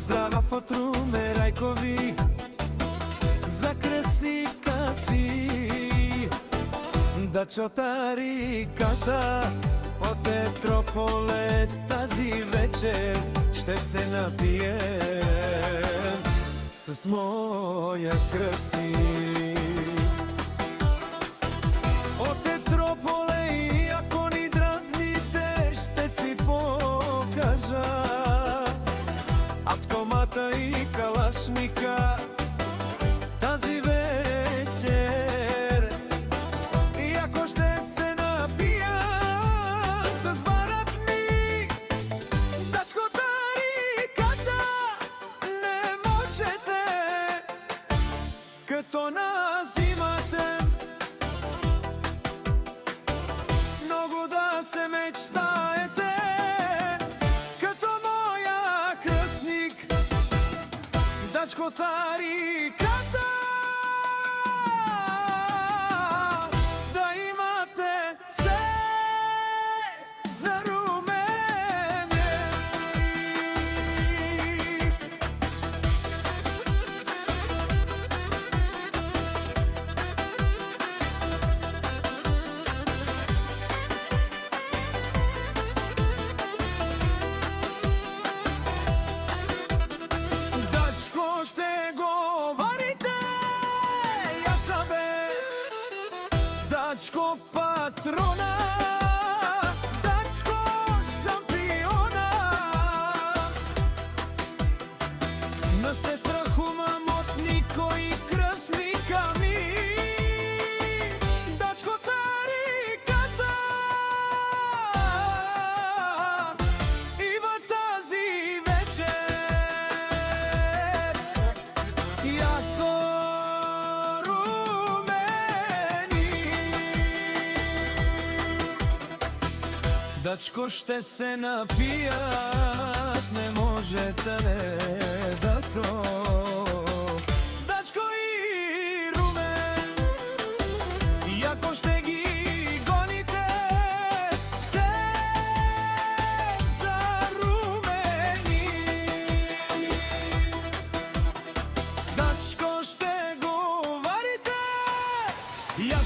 Pozdrava od Rume Rajkovi, za kresnika si, da čotari kata od Petropole tazi večer, šte se napijem s moja krsnik. Od Petropole iako ni draznite, šte si pokaža automata i kalašnika tazi večer, iako šte se napija sa zbaratni, dačkotari kada ne možete, kad to nazimate, mnogo da se mečtajete, kad to moja krsnik, dačkotari kada da imate se za rumene. Dačko šte govorite, ja sam dačko patrona, dačko šampiona, na se strahu mamotniko i krsnika mi, dačko tarikata i vatazi večer, jako rumeni. Dačko šte se napijat ne možete da to, dačko i rumen, iako šte gi gonite se za rumeni. Dačko šte govorite, ja